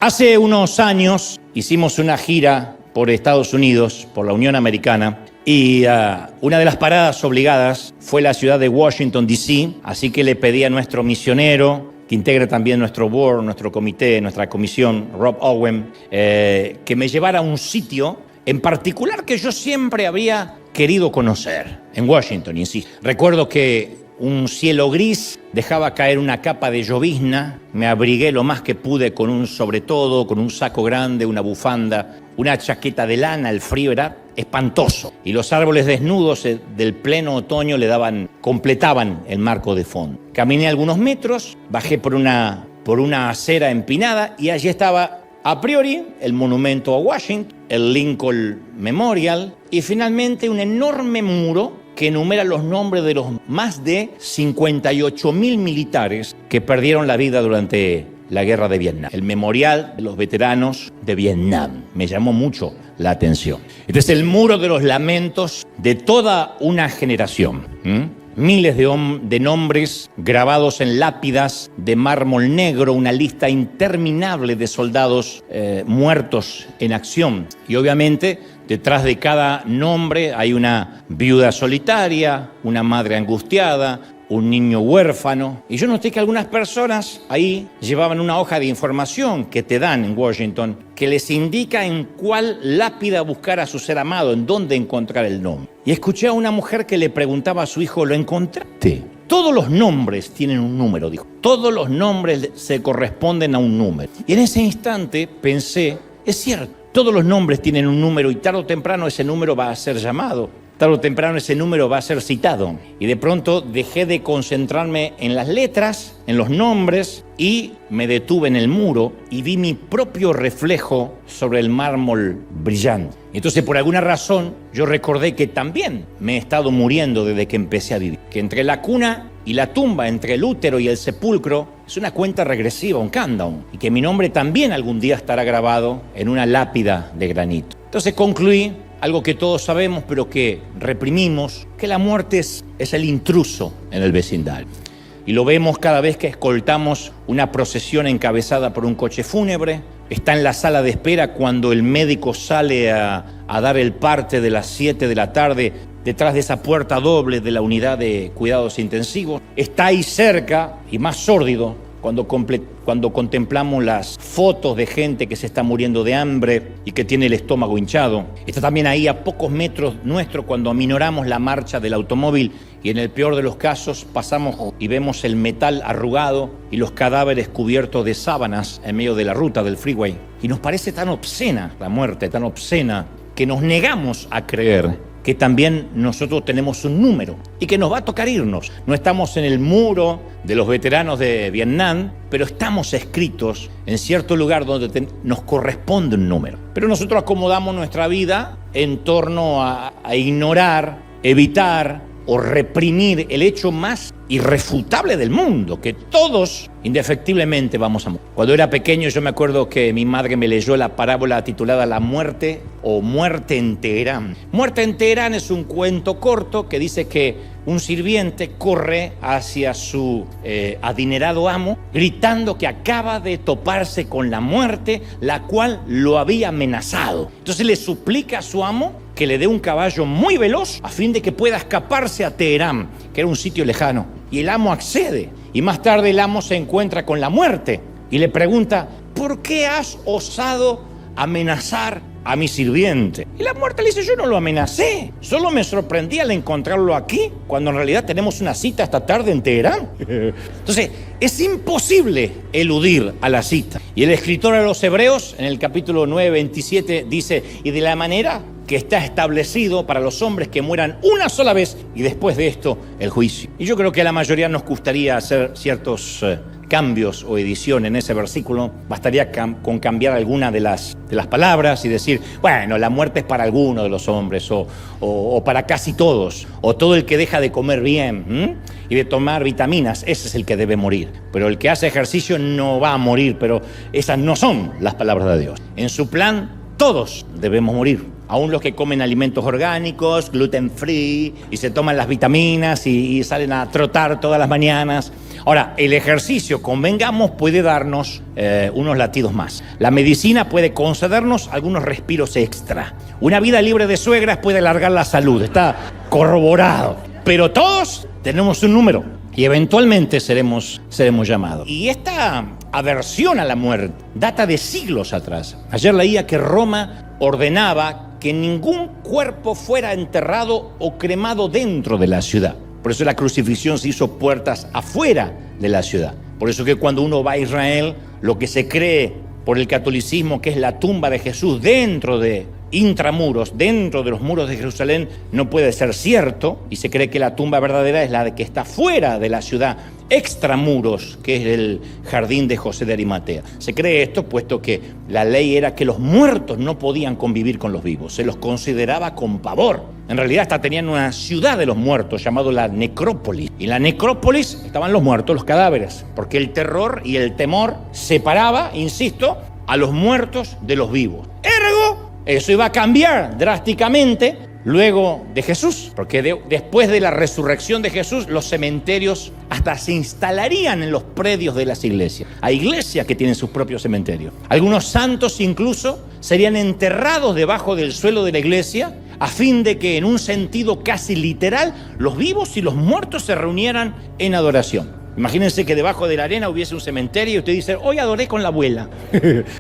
Hace unos años hicimos una gira por Estados Unidos, por la Unión Americana, y una de las paradas obligadas fue la ciudad de Washington, D.C., así que le pedí a nuestro misionero, que integra también nuestro board, nuestro comité, nuestra comisión, Rob Owen, que me llevara a un sitio en particular que yo siempre había querido conocer, en Washington, insisto. Recuerdo que un cielo gris dejaba caer una capa de llovizna, me abrigué lo más que pude con un sobretodo, con un saco grande, una bufanda, una chaqueta de lana, el frío era espantoso. Y los árboles desnudos del pleno otoño completaban el marco de fondo. Caminé algunos metros, bajé por una acera empinada y allí estaba, a priori, el monumento a Washington, el Lincoln Memorial y finalmente un enorme muro que enumera los nombres de los más de 58.000 militares que perdieron la vida durante la guerra de Vietnam. El memorial de los veteranos de Vietnam. Me llamó mucho la atención. Este es el muro de los lamentos de toda una generación. Miles de nombres grabados en lápidas de mármol negro, una lista interminable de soldados muertos en acción. Y obviamente, detrás de cada nombre hay una viuda solitaria, una madre angustiada, un niño huérfano. Y yo noté que algunas personas ahí llevaban una hoja de información que te dan en Washington, que les indica en cuál lápida buscar a su ser amado, en dónde encontrar el nombre. Y escuché a una mujer que le preguntaba a su hijo, ¿lo encontraste? Todos los nombres tienen un número, dijo. Todos los nombres se corresponden a un número. Y en ese instante pensé, es cierto, todos los nombres tienen un número y tarde o temprano ese número va a ser llamado. Tarde o temprano ese número va a ser citado. Y de pronto dejé de concentrarme en las letras, en los nombres, y me detuve en el muro y vi mi propio reflejo sobre el mármol brillante. Entonces, por alguna razón, yo recordé que también me he estado muriendo desde que empecé a vivir. Que entre la cuna y la tumba, entre el útero y el sepulcro, es una cuenta regresiva, un countdown. Y que mi nombre también algún día estará grabado en una lápida de granito. Entonces concluí algo que todos sabemos, pero que reprimimos, que la muerte es el intruso en el vecindario. Y lo vemos cada vez que escoltamos una procesión encabezada por un coche fúnebre. Está en la sala de espera cuando el médico sale a dar el parte de las 7 de la tarde detrás de esa puerta doble de la unidad de cuidados intensivos. Está ahí cerca y más sórdido cuando contemplamos las fotos de gente que se está muriendo de hambre y que tiene el estómago hinchado. Está también ahí a pocos metros nuestro cuando aminoramos la marcha del automóvil y en el peor de los casos pasamos y vemos el metal arrugado y los cadáveres cubiertos de sábanas en medio de la ruta del freeway. Y nos parece tan obscena la muerte, tan obscena, que nos negamos a creer que también nosotros tenemos un número y que nos va a tocar irnos. No estamos en el muro de los veteranos de Vietnam, pero estamos escritos en cierto lugar donde nos corresponde un número. Pero nosotros acomodamos nuestra vida en torno a ignorar, evitar o reprimir el hecho más irrefutable del mundo, que todos indefectiblemente vamos a morir. Cuando era pequeño yo me acuerdo que mi madre me leyó la parábola titulada La muerte o Muerte en Teherán. Muerte en Teherán es un cuento corto que dice que un sirviente corre hacia su adinerado amo gritando que acaba de toparse con la muerte, la cual lo había amenazado. Entonces le suplica a su amo que le dé un caballo muy veloz a fin de que pueda escaparse a Teherán, que era un sitio lejano. Y el amo accede. Y más tarde el amo se encuentra con la muerte y le pregunta, ¿por qué has osado amenazar a mi sirviente? Y la muerte le dice, yo no lo amenacé, solo me sorprendí al encontrarlo aquí, cuando en realidad tenemos una cita esta tarde en Teherán. Entonces, es imposible eludir a la cita. Y el escritor a los Hebreos, en el capítulo 9, 27, dice, y de la manera que está establecido para los hombres que mueran una sola vez y después de esto el juicio. Y yo creo que a la mayoría nos gustaría hacer ciertos cambios o edición en ese versículo. Bastaría con cambiar alguna de las palabras y decir, bueno, la muerte es para algunos de los hombres o para casi todos, o todo el que deja de comer bien y de tomar vitaminas, ese es el que debe morir. Pero el que hace ejercicio no va a morir, pero esas no son las palabras de Dios. En su plan, todos debemos morir. Aún los que comen alimentos orgánicos, gluten free, y se toman las vitaminas y salen a trotar todas las mañanas. Ahora, el ejercicio, convengamos, puede darnos unos latidos más. La medicina puede concedernos algunos respiros extra. Una vida libre de suegras puede alargar la salud, está corroborado. Pero todos tenemos un número y eventualmente seremos llamados. Y esta aversión a la muerte data de siglos atrás. Ayer leía que Roma ordenaba que ningún cuerpo fuera enterrado o cremado dentro de la ciudad. Por eso la crucifixión se hizo puertas afuera de la ciudad. Por eso que cuando uno va a Israel, lo que se cree por el catolicismo que es la tumba de Jesús dentro de intramuros, dentro de los muros de Jerusalén, no puede ser cierto, y se cree que la tumba verdadera es la de que está fuera de la ciudad, extramuros, que es el jardín de José de Arimatea. Se cree esto puesto que la ley era que los muertos no podían convivir con los vivos, se los consideraba con pavor. En realidad hasta tenían una ciudad de los muertos llamado la necrópolis. Y en la necrópolis estaban los muertos, los cadáveres, porque el terror y el temor separaba, insisto, a los muertos de los vivos. Ergo, eso iba a cambiar drásticamente luego de Jesús, porque después de la resurrección de Jesús, los cementerios hasta se instalarían en los predios de las iglesias. Hay iglesias que tienen sus propios cementerios. Algunos santos incluso serían enterrados debajo del suelo de la iglesia a fin de que en un sentido casi literal los vivos y los muertos se reunieran en adoración. Imagínense que debajo de la arena hubiese un cementerio y usted dice, hoy adoré con la abuela.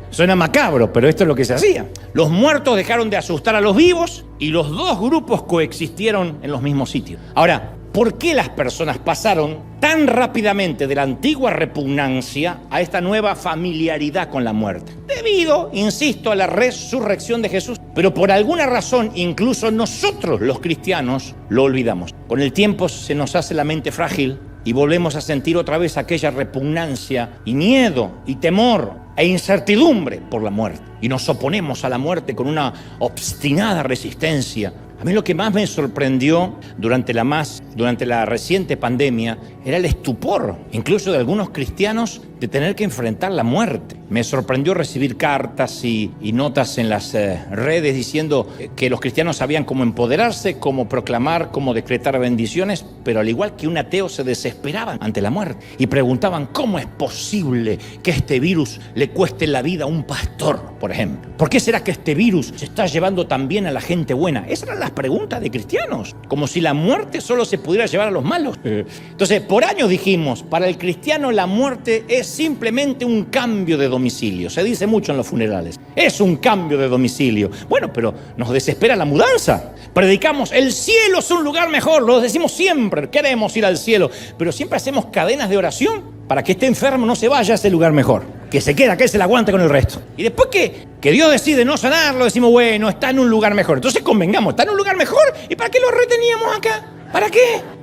Suena macabro, pero esto es lo que se hacía. Los muertos dejaron de asustar a los vivos y los dos grupos coexistieron en los mismos sitios. Ahora, ¿por qué las personas pasaron tan rápidamente de la antigua repugnancia a esta nueva familiaridad con la muerte? Debido, insisto, a la resurrección de Jesús. Pero por alguna razón, incluso nosotros los cristianos lo olvidamos. Con el tiempo se nos hace la mente frágil y volvemos a sentir otra vez aquella repugnancia y miedo y temor e incertidumbre por la muerte. Y nos oponemos a la muerte con una obstinada resistencia. A mí lo que más me sorprendió durante la reciente pandemia era el estupor, incluso de algunos cristianos, de tener que enfrentar la muerte. Me sorprendió recibir cartas y notas en las redes diciendo que los cristianos sabían cómo empoderarse, cómo proclamar, cómo decretar bendiciones, pero al igual que un ateo se desesperaban ante la muerte y preguntaban cómo es posible que este virus le cueste la vida a un pastor, por ejemplo. ¿Por qué será que este virus se está llevando también a la gente buena? Esas eran las preguntas de cristianos, como si la muerte solo se pudiera llevar a los malos. Entonces, por años dijimos, para el cristiano la muerte es simplemente un cambio de domicilio. Se dice mucho en los funerales, es un cambio de domicilio. Bueno, pero nos desespera la mudanza. Predicamos, el cielo es un lugar mejor, lo decimos siempre, queremos ir al cielo, pero siempre hacemos cadenas de oración para que este enfermo no se vaya a ese lugar mejor, que se queda, que se la aguante con el resto. Y después que Dios decide no sanarlo, decimos, bueno, está en un lugar mejor. Entonces convengamos, está en un lugar mejor, ¿y para qué lo reteníamos acá? ¿Para qué?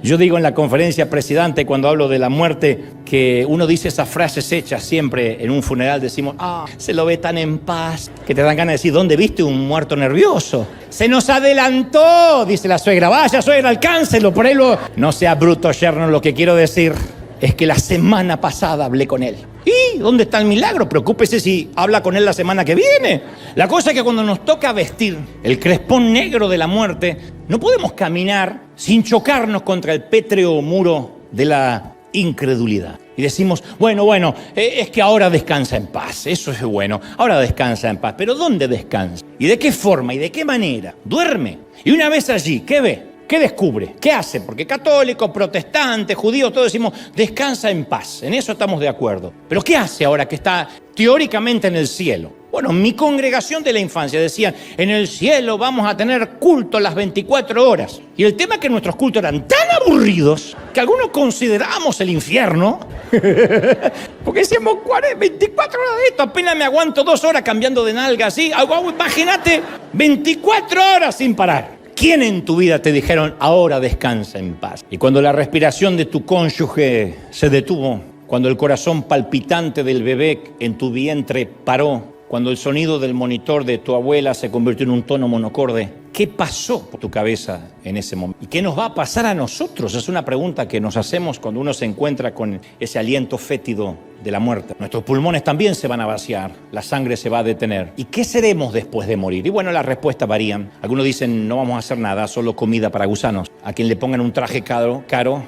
Yo digo en la conferencia presidente, cuando hablo de la muerte, que uno dice esas frases hechas siempre en un funeral, decimos, se lo ve tan en paz, que te dan ganas de decir, ¿dónde viste un muerto nervioso? Se nos adelantó, dice la suegra, vaya suegra, alcáncelo, por ahí No sea bruto, yerno, lo que quiero decir es que la semana pasada hablé con él. ¿Y dónde está el milagro? Preocúpese si habla con él la semana que viene. La cosa es que cuando nos toca vestir el crespón negro de la muerte, no podemos caminar sin chocarnos contra el pétreo muro de la incredulidad. Y decimos, bueno, es que ahora descansa en paz. Eso es bueno, ahora descansa en paz. ¿Pero dónde descansa? ¿Y de qué forma? ¿Y de qué manera? Duerme. Y una vez allí, ¿qué ve? ¿Qué descubre? ¿Qué hace? Porque católico, protestante, judío, todos decimos, descansa en paz. En eso estamos de acuerdo. Pero ¿qué hace ahora que está teóricamente en el cielo? Bueno, mi congregación de la infancia decían, en el cielo vamos a tener culto las 24 horas. Y el tema es que nuestros cultos eran tan aburridos que algunos considerábamos el infierno. Porque decíamos, 24 horas de esto, apenas me aguanto 2 horas cambiando de nalga así. Imagínate, 24 horas sin parar. ¿Quién en tu vida te dijeron, ahora descansa en paz? Y cuando la respiración de tu cónyuge se detuvo, cuando el corazón palpitante del bebé en tu vientre paró, cuando el sonido del monitor de tu abuela se convirtió en un tono monocorde, ¿qué pasó por tu cabeza en ese momento. ¿Y qué nos va a pasar a nosotros? Es una pregunta que nos hacemos cuando uno se encuentra con ese aliento fétido de la muerte. Nuestros pulmones también se van a vaciar, la sangre se va a detener. ¿Y qué seremos después de morir? Y bueno, las respuestas varían. Algunos dicen, no vamos a hacer nada, solo comida para gusanos. A quien le pongan un traje caro,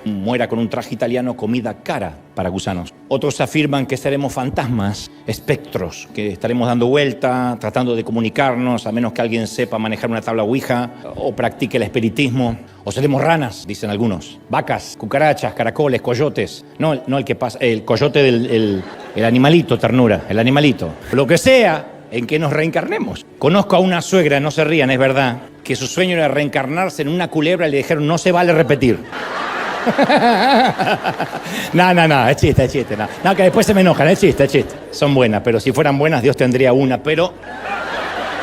muera con un traje italiano, comida cara para gusanos. Otros afirman que seremos fantasmas, espectros, que estaremos dando vuelta, tratando de comunicarnos, a menos que alguien sepa manejar una tabla Ouija o practique el espiritismo. O seremos ranas, dicen algunos. Vacas, cucarachas, caracoles, coyotes. No el que pasa, el coyote del animalito, ternura, el animalito. Lo que sea en que nos reencarnemos. Conozco a una suegra, no se rían, es verdad, que su sueño era reencarnarse en una culebra y le dijeron, no se vale repetir. No, es chiste. No, que después se me enojan, es chiste. Son buenas, pero si fueran buenas, Dios tendría una, pero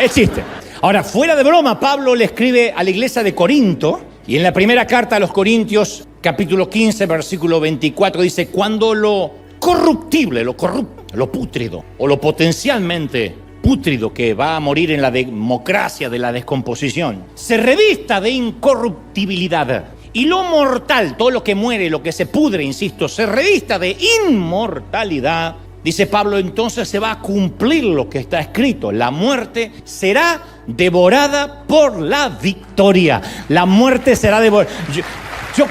es chiste. Ahora, fuera de broma, Pablo le escribe a la iglesia de Corinto, y en la primera carta a los Corintios, capítulo 15, versículo 24, dice, cuando lo corruptible, lo corrupto, lo pútrido, o lo potencialmente pútrido que va a morir en la democracia de la descomposición, se revista de incorruptibilidad, y lo mortal, todo lo que muere, lo que se pudre, insisto, se revista de inmortalidad, dice Pablo, entonces se va a cumplir lo que está escrito. La muerte será devorada por la victoria. La muerte será devorada. Yo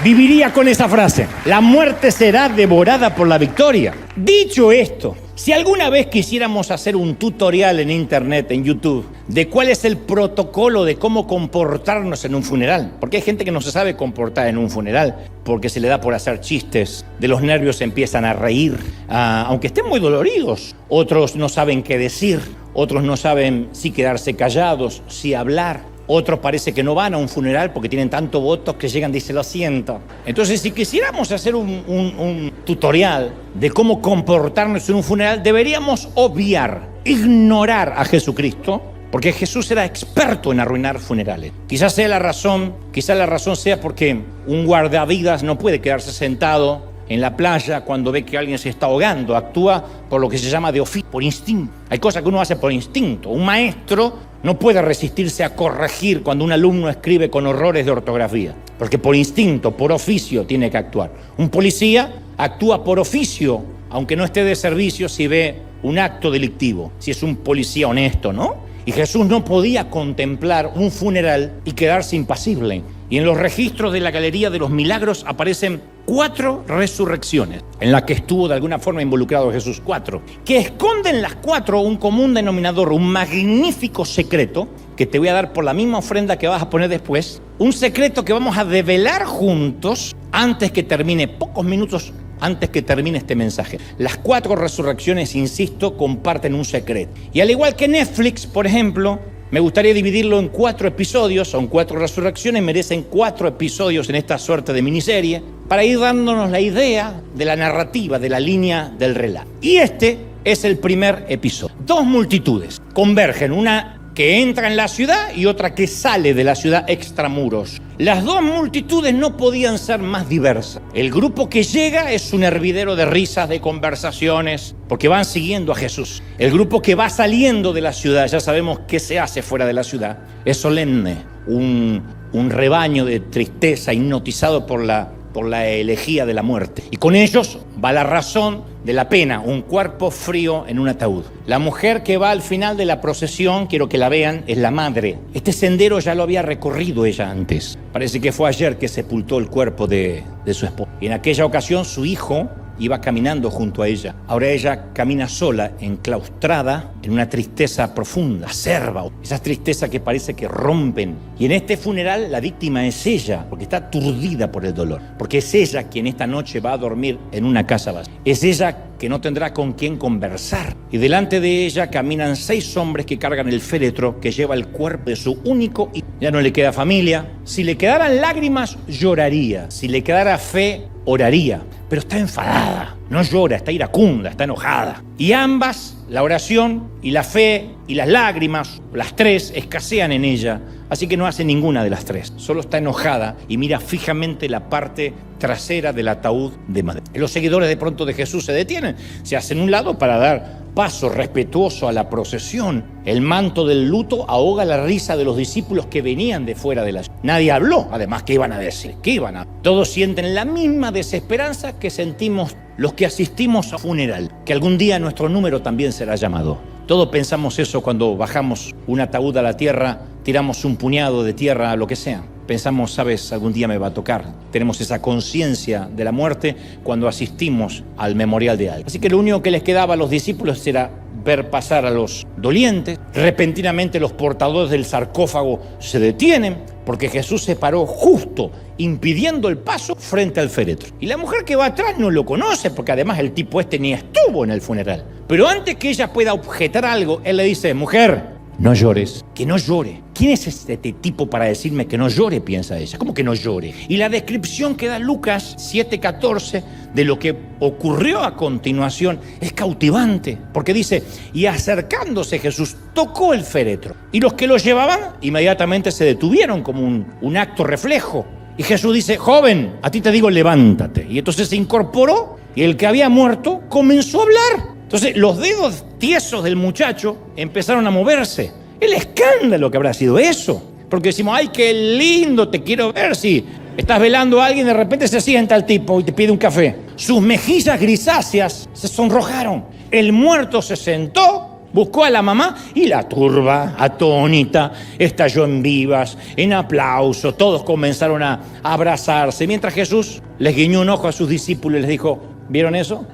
viviría con esa frase. La muerte será devorada por la victoria. Dicho esto, si alguna vez quisiéramos hacer un tutorial en internet, en YouTube, de cuál es el protocolo de cómo comportarnos en un funeral, porque hay gente que no se sabe comportar en un funeral, porque se le da por hacer chistes, de los nervios se empiezan a reír, aunque estén muy doloridos. Otros no saben qué decir, otros no saben si quedarse callados, si hablar. Otros parece que no van a un funeral porque tienen tantos votos que llegan y dicen, lo siento. Entonces, si quisiéramos hacer un tutorial de cómo comportarnos en un funeral, deberíamos obviar, ignorar a Jesucristo, porque Jesús era experto en arruinar funerales. Quizás la razón sea porque un guardavidas no puede quedarse sentado en la playa cuando ve que alguien se está ahogando. Actúa por lo que se llama de oficio, por instinto. Hay cosas que uno hace por instinto. Un maestro no puede resistirse a corregir cuando un alumno escribe con horrores de ortografía, porque por instinto, por oficio tiene que actuar. Un policía actúa por oficio, aunque no esté de servicio, si ve un acto delictivo, si es un policía honesto, ¿no? Y Jesús no podía contemplar un funeral y quedarse impasible. Y en los registros de la Galería de los Milagros aparecen 4 resurrecciones en las que estuvo de alguna forma involucrado Jesús. 4, que esconden las 4 un común denominador, un magnífico secreto que te voy a dar por la misma ofrenda que vas a poner después. Un secreto que vamos a develar juntos antes que termine, pocos minutos antes que termine este mensaje. Las 4 resurrecciones, insisto, comparten un secreto. Y al igual que Netflix, por ejemplo, me gustaría dividirlo en 4 episodios, son 4 resurrecciones, merecen 4 episodios en esta suerte de miniserie, para ir dándonos la idea de la narrativa, de la línea del relato. Y este es el primer episodio. 2 multitudes convergen, una que entra en la ciudad y otra que sale de la ciudad extramuros. Las 2 multitudes no podían ser más diversas. El grupo que llega es un hervidero de risas, de conversaciones, porque van siguiendo a Jesús. El grupo que va saliendo de la ciudad, ya sabemos qué se hace fuera de la ciudad, es solemne, un rebaño de tristeza hipnotizado por la elegía de la muerte. Y con ellos va la razón de la pena, un cuerpo frío en un ataúd. La mujer que va al final de la procesión, quiero que la vean, es la madre. Este sendero ya lo había recorrido ella antes. Parece que fue ayer que sepultó el cuerpo de su esposo. Y en aquella ocasión su hijo iba caminando junto a ella. Ahora ella camina sola, enclaustrada, en una tristeza profunda, acerba. Esas tristezas que parece que rompen. Y en este funeral la víctima es ella, porque está aturdida por el dolor. Porque es ella quien esta noche va a dormir en una casa vacía. Es ella que no tendrá con quién conversar. Y delante de ella caminan 6 hombres que cargan el féretro que lleva el cuerpo de su único hijo. Ya no le queda familia. Si le quedaran lágrimas, lloraría. Si le quedara fe, oraría. pero está enfadada. No llora, está iracunda, está enojada. Y ambas, la oración y la fe y las lágrimas, las tres, escasean en ella. Así que no hace ninguna de las tres. Solo está enojada y mira fijamente la parte trasera del ataúd de madera. Los seguidores de pronto de Jesús se detienen, se hacen un lado para dar paso respetuoso a la procesión. El manto del luto ahoga la risa de los discípulos que venían de fuera de la ciudad. Nadie habló, además, ¿qué iban a decir? Todos sienten la misma desesperanza que sentimos los que asistimos a un funeral, que algún día nuestro número también será llamado. Todos pensamos eso cuando bajamos un ataúd a la tierra, tiramos un puñado de tierra, lo que sea. Pensamos, sabes, algún día me va a tocar. Tenemos esa conciencia de la muerte cuando asistimos al memorial de alguien. Así que lo único que les quedaba a los discípulos era ver pasar a los dolientes. Repentinamente los portadores del sarcófago se detienen porque Jesús se paró justo impidiendo el paso frente al féretro. Y la mujer que va atrás no lo conoce porque además el tipo este ni estuvo en el funeral. Pero antes que ella pueda objetar algo, él le dice, mujer, no llores, que no llore. ¿Quién es este tipo para decirme que no llore? Piensa ella. ¿Cómo que no llore? Y la descripción que da Lucas 7:14 de lo que ocurrió a continuación es cautivante. Porque dice, y acercándose Jesús tocó el féretro. Y los que lo llevaban inmediatamente se detuvieron como un acto reflejo. Y Jesús dice, joven, a ti te digo, levántate. Y entonces se incorporó y el que había muerto comenzó a hablar. Entonces los dedos tiesos del muchacho empezaron a moverse. El escándalo que habrá sido eso. Porque decimos, ay, qué lindo, te quiero ver. Si estás velando a alguien, de repente se sienta el tipo y te pide un café. Sus mejillas grisáceas se sonrojaron. El muerto se sentó, buscó a la mamá y la turba, atónita, estalló en vivas, en aplauso. Todos comenzaron a abrazarse. Mientras Jesús les guiñó un ojo a sus discípulos y les dijo, ¿vieron eso?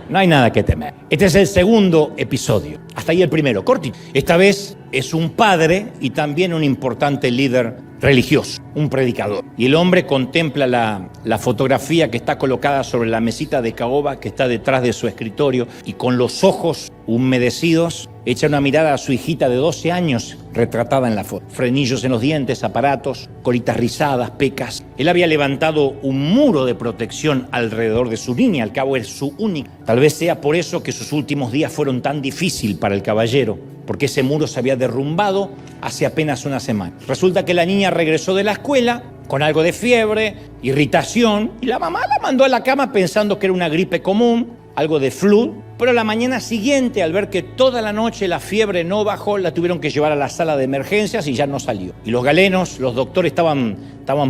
No hay nada que temer. Este es el segundo episodio. Hasta ahí el primero, cortito. Esta vez es un padre y también un importante líder religioso, un predicador. Y el hombre contempla la fotografía que está colocada sobre la mesita de caoba que está detrás de su escritorio y con los ojos humedecidos echa una mirada a su hijita de 12 años retratada en la foto. Frenillos en los dientes, aparatos, colitas rizadas, pecas. Él había levantado un muro de protección alrededor de su niña, al cabo es su única. Tal vez sea por eso que sus últimos días fueron tan difíciles para el caballero, porque ese muro se había derrumbado hace apenas una semana. Resulta que la niña regresó de la escuela con algo de fiebre, irritación, y la mamá la mandó a la cama pensando que era una gripe común, algo de flu, pero la mañana siguiente, al ver que toda la noche la fiebre no bajó, la tuvieron que llevar a la sala de emergencias y ya no salió. Y los galenos, los doctores estaban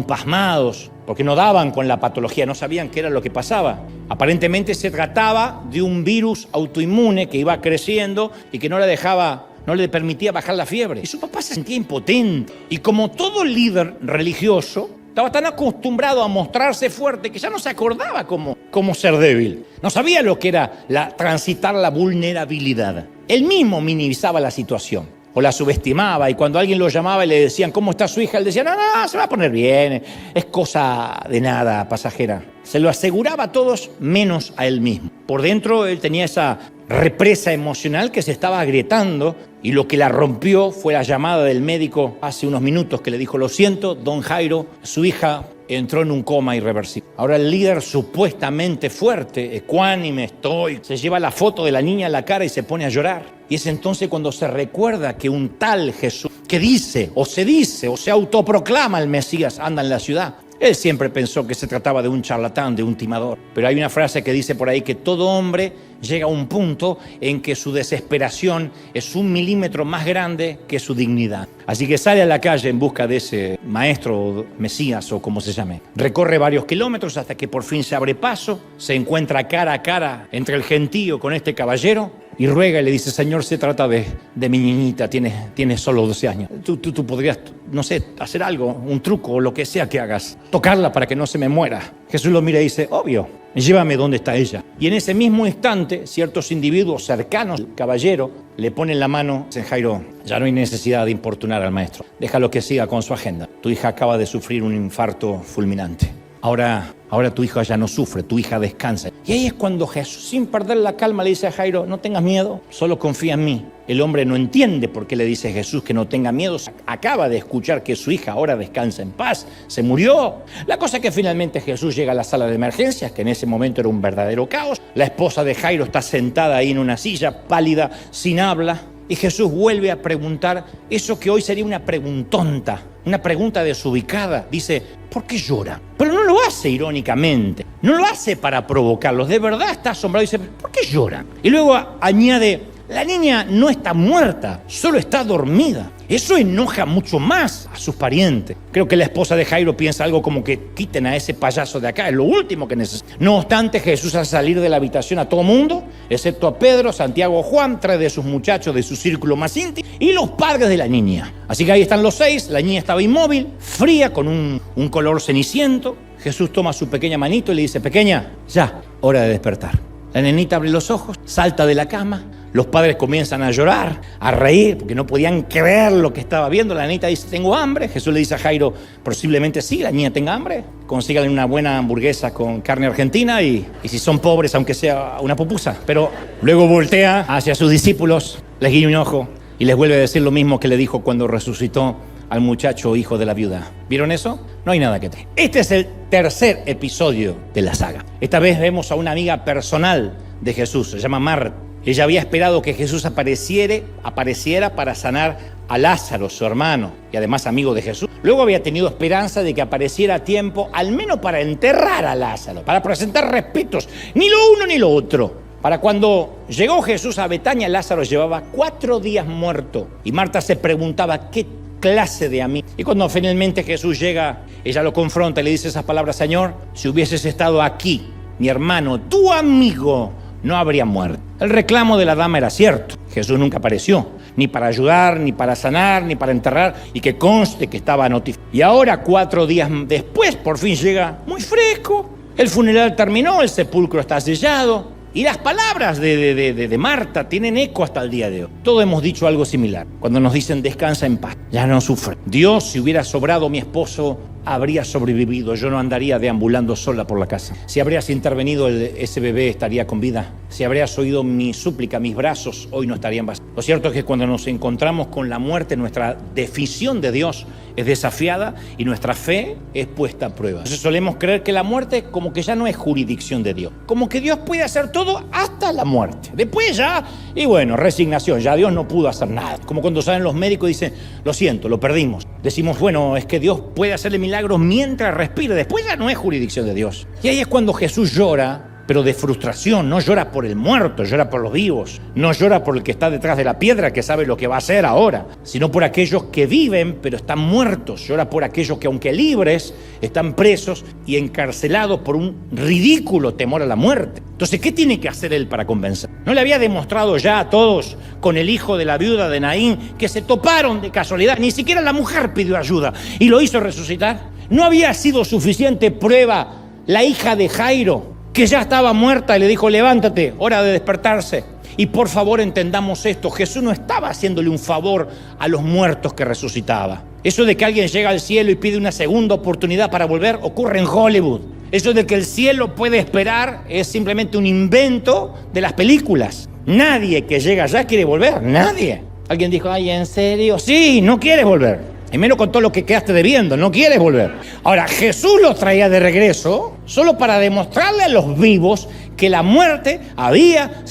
pasmados porque no daban con la patología, no sabían qué era lo que pasaba. Aparentemente se trataba de un virus autoinmune que iba creciendo y que no le permitía bajar la fiebre. Y su papá se sentía impotente. Y como todo líder religioso, estaba tan acostumbrado a mostrarse fuerte que ya no se acordaba cómo ser débil. No sabía lo que era transitar la vulnerabilidad. Él mismo minimizaba la situación o la subestimaba, y cuando alguien lo llamaba y le decían ¿cómo está su hija? Él decía no, se va a poner bien, es cosa de nada, pasajera. Se lo aseguraba a todos menos a él mismo. Por dentro él tenía esa represa emocional que se estaba agrietando, y lo que la rompió fue la llamada del médico hace unos minutos que le dijo, lo siento, don Jairo, su hija entró en un coma irreversible. Ahora el líder supuestamente fuerte, ecuánime, estoico, se lleva la foto de la niña en la cara y se pone a llorar. Y es entonces cuando se recuerda que un tal Jesús que dice o se autoproclama el Mesías anda en la ciudad. Él siempre pensó que se trataba de un charlatán, de un timador. Pero hay una frase que dice por ahí que todo hombre llega a un punto en que su desesperación es 1 milímetro más grande que su dignidad. Así que sale a la calle en busca de ese maestro, Mesías o como se llame. Recorre varios kilómetros hasta que por fin se abre paso, se encuentra cara a cara entre el gentío con este caballero y ruega y le dice, Señor, se trata de mi niñita, tiene solo 12 años. Tú podrías, no sé, hacer algo, un truco o lo que sea que hagas, tocarla para que no se me muera. Jesús lo mira y dice, obvio, llévame donde está ella. Y en ese mismo instante, ciertos individuos cercanos al caballero le ponen la mano, dicen, Jairo, ya no hay necesidad de importunar al maestro, déjalo que siga con su agenda. Tu hija acaba de sufrir un infarto fulminante. Ahora tu hija ya no sufre, tu hija descansa. Y Y ahí es cuando Jesús, sin perder la calma, le dice a Jairo, no tengas miedo, solo confía en mí. El hombre no entiende por qué le dice a Jesús que no tenga miedo. Acaba de escuchar que su hija ahora descansa en paz, se murió. La cosa es que finalmente Jesús llega a la sala de emergencias, que en ese momento era un verdadero caos. La esposa de Jairo está sentada ahí en una silla, pálida, sin habla. Y Jesús vuelve a preguntar eso que hoy sería una preguntonta, una pregunta desubicada. Dice, ¿por qué llora? Pero no lo hace irónicamente, no lo hace para provocarlos. De verdad está asombrado y dice, ¿por qué llora? Y luego añade, la niña no está muerta, solo está dormida. Eso enoja mucho más a sus parientes. Creo que la esposa de Jairo piensa algo como que quiten a ese payaso de acá, es lo último que necesita. No obstante, Jesús hace salir de la habitación a todo mundo, excepto a Pedro, Santiago, Juan, 3 de sus muchachos de su círculo más íntimo y los padres de la niña. Así que ahí están los 6, la niña estaba inmóvil, fría, con un color ceniciento. Jesús toma su pequeña manito y le dice, pequeña, ya, hora de despertar. La nenita abre los ojos, salta de la cama. Los padres comienzan a llorar, a reír, porque no podían creer lo que estaba viendo. La niña dice, tengo hambre. Jesús le dice a Jairo, posiblemente sí, la niña tenga hambre. Consíganle una buena hamburguesa con carne argentina y si son pobres, aunque sea una pupusa. Pero luego voltea hacia sus discípulos, les guiña un ojo y les vuelve a decir lo mismo que le dijo cuando resucitó al muchacho hijo de la viuda. ¿Vieron eso? No hay nada que temer. Este es el tercer episodio de la saga. Esta vez vemos a una amiga personal de Jesús, se llama Marta. Ella había esperado que Jesús apareciera para sanar a Lázaro, su hermano, y además amigo de Jesús. Luego había tenido esperanza de que apareciera a tiempo, al menos para enterrar a Lázaro, para presentar respetos, ni lo uno ni lo otro. Para cuando llegó Jesús a Betania, Lázaro llevaba 4 días muerto, y Marta se preguntaba, ¿qué clase de amigo? Y cuando finalmente Jesús llega, ella lo confronta y le dice esas palabras, Señor, si hubieses estado aquí, mi hermano, tu amigo, no habría muerto. El reclamo de la dama era cierto. Jesús nunca apareció, ni para ayudar, ni para sanar, ni para enterrar, y que conste que estaba notificado. Y ahora, 4 días después, por fin llega muy fresco. El funeral terminó, el sepulcro está sellado. Y las palabras de Marta tienen eco hasta el día de hoy. Todos hemos dicho algo similar. Cuando nos dicen descansa en paz, ya no sufre. Dios, si hubiera sobrado mi esposo, habría sobrevivido. Yo no andaría deambulando sola por la casa. Si habrías intervenido, ese bebé estaría con vida. Si habrías oído mi súplica, mis brazos hoy no estarían vacíos. Lo cierto es que cuando nos encontramos con la muerte, nuestra definición de Dios es desafiada y nuestra fe es puesta a prueba. Entonces solemos creer que la muerte como que ya no es jurisdicción de Dios. Como que Dios puede hacer todo hasta la muerte. Después ya, y bueno, resignación, ya Dios no pudo hacer nada. Como cuando salen los médicos y dicen, lo siento, lo perdimos. Decimos, bueno, es que Dios puede hacerle milagros mientras respire. Después ya no es jurisdicción de Dios. Y ahí es cuando Jesús llora, pero de frustración. No llora por el muerto, llora por los vivos. No llora por el que está detrás de la piedra, que sabe lo que va a hacer ahora, sino por aquellos que viven, pero están muertos. Llora por aquellos que, aunque libres, están presos y encarcelados por un ridículo temor a la muerte. Entonces, ¿qué tiene que hacer él para convencer? ¿No le había demostrado ya a todos con el hijo de la viuda de Naín que se toparon de casualidad? Ni siquiera la mujer pidió ayuda y lo hizo resucitar. ¿No había sido suficiente prueba la hija de Jairo, que ya estaba muerta, y le dijo, levántate, hora de despertarse? Y por favor entendamos esto, Jesús no estaba haciéndole un favor a los muertos que resucitaba. Eso de que alguien llega al cielo y pide una segunda oportunidad para volver ocurre en Hollywood. Eso de que el cielo puede esperar es simplemente un invento de las películas. Nadie que llega allá quiere volver, nadie. Alguien dijo, ay, ¿en serio? Sí, no quieres volver. Y menos con todo lo que quedaste debiendo, no quieres volver. Ahora, Jesús los traía de regreso solo para demostrarle a los vivos que la muerte había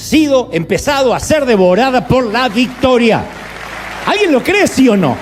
empezado a ser devorada por la victoria. ¿Alguien lo cree, sí o no?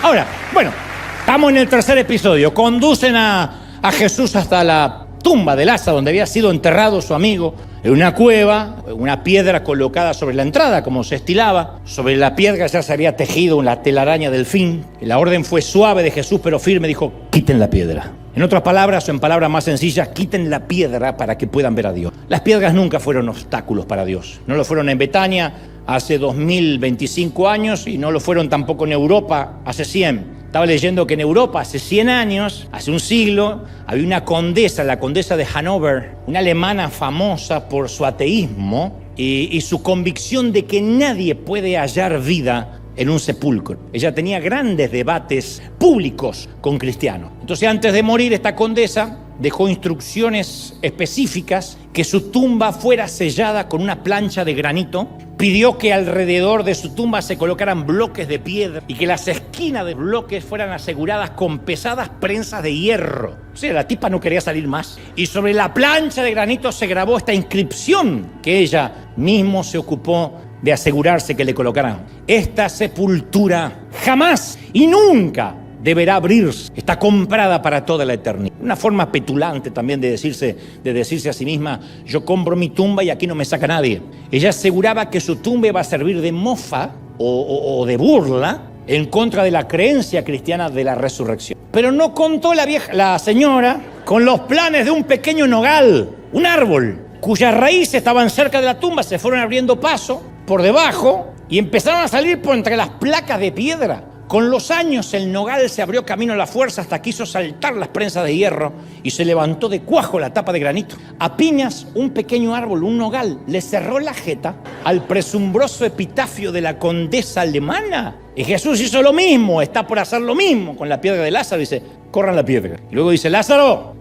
Ahora, bueno, estamos en el tercer episodio. Conducen a Jesús hasta la tumba de Lázaro, donde había sido enterrado su amigo, en una cueva, una piedra colocada sobre la entrada, como se estilaba. Sobre la piedra ya se había tejido una telaraña del fin. La orden fue suave de Jesús, pero firme. Dijo, quiten la piedra. En otras palabras, o en palabras más sencillas, quiten la piedra para que puedan ver a Dios. Las piedras nunca fueron obstáculos para Dios. No lo fueron en Betania hace 2025 años y no lo fueron tampoco en Europa hace 100. Estaba leyendo que en Europa hace 100 años, hace un siglo, había una condesa, la condesa de Hannover, una alemana famosa por su ateísmo y su convicción de que nadie puede hallar vida en un sepulcro. Ella tenía grandes debates públicos con cristianos. Entonces, antes de morir, esta condesa dejó instrucciones específicas que su tumba fuera sellada con una plancha de granito. Pidió que alrededor de su tumba se colocaran bloques de piedra y que las esquinas de bloques fueran aseguradas con pesadas prensas de hierro. O sea, la tipa no quería salir más. Y sobre la plancha de granito se grabó esta inscripción que ella mismo se ocupó de asegurarse que le colocaran: esta sepultura jamás y nunca deberá abrirse, está comprada para toda la eternidad. Una forma petulante también de decirse a sí misma: yo compro mi tumba y aquí no me saca nadie. Ella aseguraba que su tumba iba a servir de mofa o de burla en contra de la creencia cristiana de la resurrección. Pero no contó la señora con los planes de un pequeño nogal, un árbol, cuyas raíces estaban cerca de la tumba, se fueron abriendo paso por debajo y empezaron a salir por entre las placas de piedra. Con los años el nogal se abrió camino a la fuerza hasta que hizo saltar las prensas de hierro y se levantó de cuajo la tapa de granito. A piñas, un pequeño árbol, un nogal, le cerró la jeta al presumbroso epitafio de la condesa alemana. Y Jesús hizo lo mismo, está por hacer lo mismo con la piedra de Lázaro. Dice: corran la piedra. Y luego dice: Lázaro,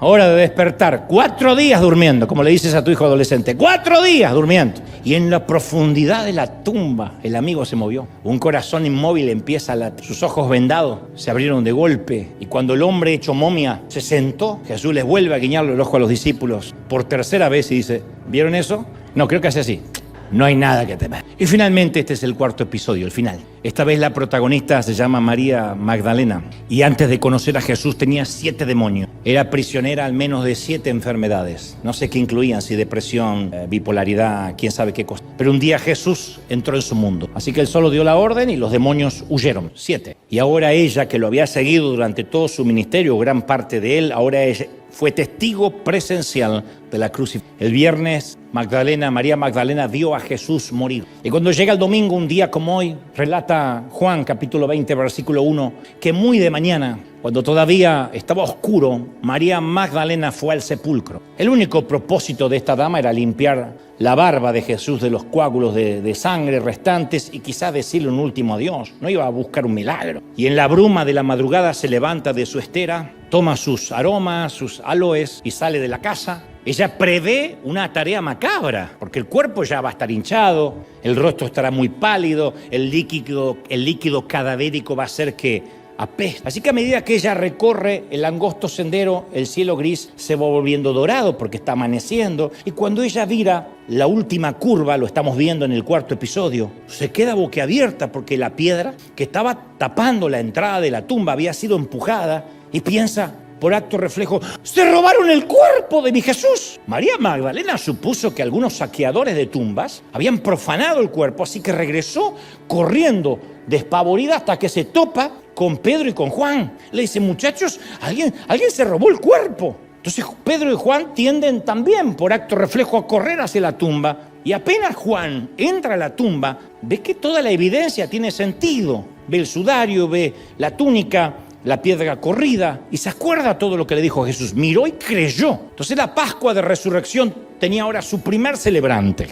hora de despertar. 4 días durmiendo, como le dices a tu hijo adolescente. 4 días durmiendo. Y en la profundidad de la tumba el amigo se movió. Un corazón inmóvil empieza a latir. Sus ojos vendados se abrieron de golpe. Y cuando el hombre hecho momia se sentó, Jesús les vuelve a guiñarle el ojo a los discípulos por tercera vez y dice: ¿vieron eso? No, creo que hace así. No hay nada que temer. Y finalmente este es el 4º episodio, el final. Esta vez la protagonista se llama María Magdalena y antes de conocer a Jesús tenía 7 demonios. Era prisionera al menos de 7 enfermedades. No sé qué incluían, si depresión, bipolaridad, quién sabe qué cosa. Pero un día Jesús entró en su mundo. Así que él solo dio la orden y los demonios huyeron, 7. Y ahora ella, que lo había seguido durante todo su ministerio, gran parte de él, ahora fue testigo presencial de la crucifixión. El viernes, María Magdalena vio a Jesús morir. Y cuando llega el domingo, un día como hoy, relata Juan capítulo 20, versículo 1, que muy de mañana, cuando todavía estaba oscuro, María Magdalena fue al sepulcro. El único propósito de esta dama era limpiar la barba de Jesús de los coágulos de sangre restantes y quizás decirle un último adiós. No iba a buscar un milagro. Y en la bruma de la madrugada se levanta de su estera, toma sus aromas, sus aloes y sale de la casa. Ella prevé una tarea macabra, porque el cuerpo ya va a estar hinchado, el rostro estará muy pálido, el líquido cadavérico va a hacer que apeste. Así que a medida que ella recorre el angosto sendero, el cielo gris se va volviendo dorado porque está amaneciendo. Y cuando ella vira la última curva, lo estamos viendo en el 4º episodio, se queda boquiabierta porque la piedra que estaba tapando la entrada de la tumba había sido empujada y piensa, por acto reflejo: ¡se robaron el cuerpo de mi Jesús! María Magdalena supuso que algunos saqueadores de tumbas habían profanado el cuerpo, así que regresó corriendo despavorida hasta que se topa con Pedro y con Juan. Le dice: muchachos, alguien se robó el cuerpo. Entonces Pedro y Juan tienden también por acto reflejo a correr hacia la tumba. Y apenas Juan entra a la tumba, ve que toda la evidencia tiene sentido. Ve el sudario, ve la túnica, la piedra corrida, y se acuerda todo lo que le dijo Jesús. Miró y creyó. Entonces la Pascua de Resurrección tenía ahora su primer celebrante.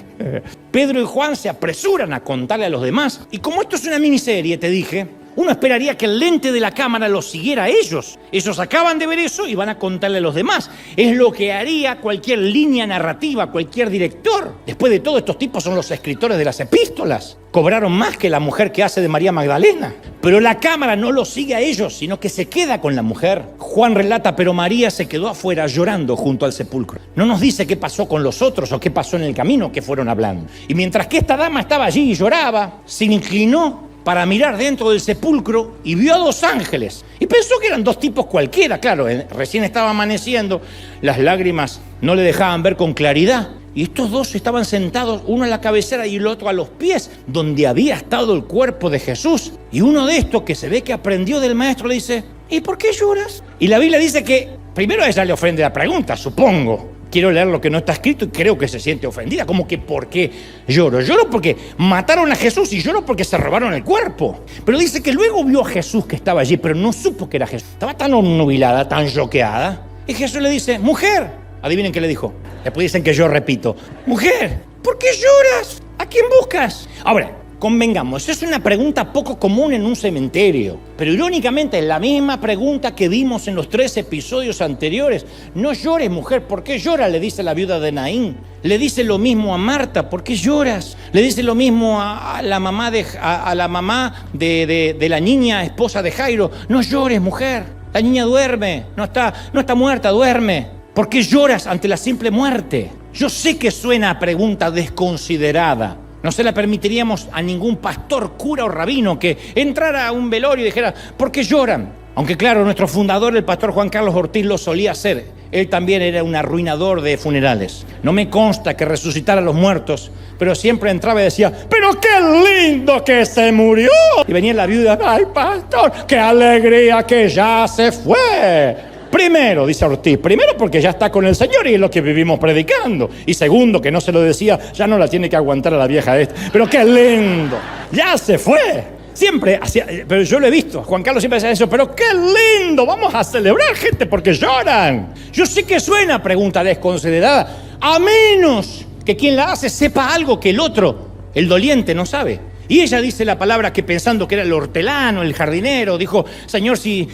Pedro y Juan se apresuran a contarle a los demás. Y como esto es una miniserie, te dije, uno esperaría que el lente de la cámara los siguiera a ellos. Ellos acaban de ver eso y van a contarle a los demás. Es lo que haría cualquier línea narrativa, cualquier director. Después de todo, estos tipos son los escritores de las epístolas. Cobraron más que la mujer que hace de María Magdalena. Pero la cámara no los sigue a ellos, sino que se queda con la mujer. Juan relata: pero María se quedó afuera llorando junto al sepulcro. No nos dice qué pasó con los otros o qué pasó en el camino que fueron hablando. Y mientras que esta dama estaba allí y lloraba, se inclinó para mirar dentro del sepulcro y vio a 2 ángeles. Y pensó que eran 2 tipos cualquiera. Claro, recién estaba amaneciendo, las lágrimas no le dejaban ver con claridad. Y estos 2 estaban sentados, uno a la cabecera y el otro a los pies, donde había estado el cuerpo de Jesús. Y uno de estos, que se ve que aprendió del maestro, le dice: ¿y por qué lloras? Y la Biblia dice que primero a ella le ofende la pregunta, supongo. Quiero leer lo que no está escrito y creo que se siente ofendida. Como que ¿por qué lloro? Lloro porque mataron a Jesús y lloro porque se robaron el cuerpo. Pero dice que luego vio a Jesús que estaba allí, pero no supo que era Jesús. Estaba tan obnubilada, tan choqueada. Y Jesús le dice: mujer. Adivinen qué le dijo. Después dicen que yo repito: mujer, ¿por qué lloras? ¿A quién buscas? Ahora, Convengamos, es una pregunta poco común en un cementerio, pero irónicamente es la misma pregunta que vimos en los 3 episodios anteriores. No llores, mujer, ¿por qué lloras?, le dice la viuda de Naín. Le dice lo mismo a Marta, ¿por qué lloras? Le dice lo mismo a la mamá de la niña esposa de Jairo. No llores, mujer, la niña duerme, no está muerta, duerme. ¿Por qué lloras ante la simple muerte? Yo sé que suena a pregunta desconsiderada. No se la permitiríamos a ningún pastor, cura o rabino que entrara a un velorio y dijera, ¿por qué lloran? Aunque claro, nuestro fundador, el pastor Juan Carlos Ortiz, lo solía hacer. Él también era un arruinador de funerales. No me consta que resucitara a los muertos, pero siempre entraba y decía, ¡pero qué lindo que se murió! Y venía la viuda, ¡ay, pastor, qué alegría que ya se fue! Primero, dice Ortiz, primero porque ya está con el Señor y es lo que vivimos predicando. Y segundo, que no se lo decía, ya no la tiene que aguantar a la vieja esta. ¡Pero qué lindo! ¡Ya se fue! Siempre hacía, pero yo lo he visto, Juan Carlos siempre decía eso, pero qué lindo, vamos a celebrar, gente, porque lloran. Yo sé que suena pregunta desconsiderada, a menos que quien la hace sepa algo que el otro, el doliente, no sabe. Y ella dice la palabra que pensando que era el hortelano, el jardinero, dijo, Señor, si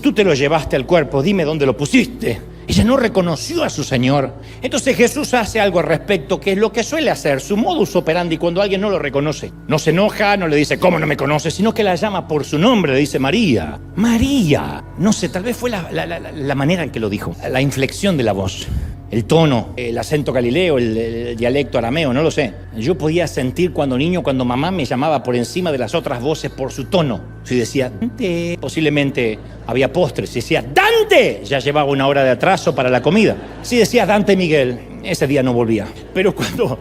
tú te lo llevaste al cuerpo, dime dónde lo pusiste. Ella no reconoció a su Señor. Entonces Jesús hace algo al respecto, que es lo que suele hacer, su modus operandi cuando alguien no lo reconoce. No se enoja, no le dice, ¿cómo no me conoces?, sino que la llama por su nombre, le dice María. María. No sé, tal vez fue la manera en que lo dijo, la inflexión de la voz. El tono, el acento galileo, el dialecto arameo, no lo sé. Yo podía sentir cuando niño, cuando mamá me llamaba por encima de las otras voces por su tono. Si decía, Dante, posiblemente había postres. Si decía, Dante, ya llevaba una hora de atraso para la comida. Si decía Dante Miguel, ese día no volvía. Pero cuando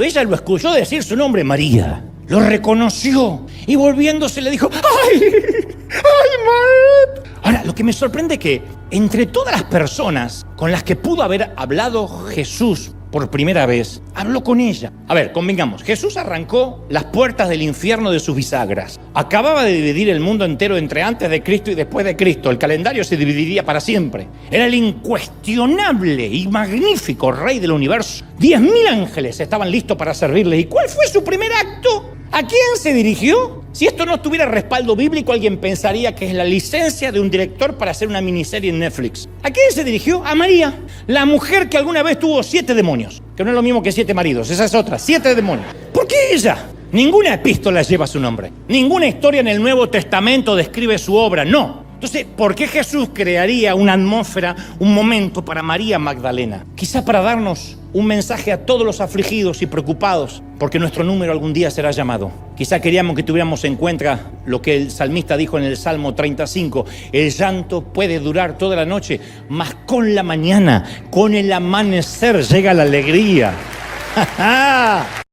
ella lo escuchó decir su nombre, María, lo reconoció y volviéndose le dijo, ¡ay! ¡Ay, María! Ahora, lo que me sorprende es que entre todas las personas con las que pudo haber hablado Jesús por primera vez, habló con ella. A ver, convengamos, Jesús arrancó las puertas del infierno de sus bisagras. Acababa de dividir el mundo entero entre antes de Cristo y después de Cristo. El calendario se dividiría para siempre. Era el incuestionable y magnífico Rey del universo. 10.000 ángeles estaban listos para servirle. ¿Y cuál fue su primer acto? ¿A quién se dirigió? Si esto no tuviera respaldo bíblico, alguien pensaría que es la licencia de un director para hacer una miniserie en Netflix. ¿A quién se dirigió? A María, la mujer que alguna vez tuvo 7 demonios, que no es lo mismo que 7 maridos, esa es otra, 7 demonios. ¿Por qué ella? Ninguna epístola lleva su nombre, ninguna historia en el Nuevo Testamento describe su obra, no. Entonces, ¿por qué Jesús crearía una atmósfera, un momento para María Magdalena? Quizá para darnos un mensaje a todos los afligidos y preocupados, porque nuestro número algún día será llamado. Quizá queríamos que tuviéramos en cuenta lo que el salmista dijo en el Salmo 35. El llanto puede durar toda la noche, mas con la mañana, con el amanecer llega la alegría.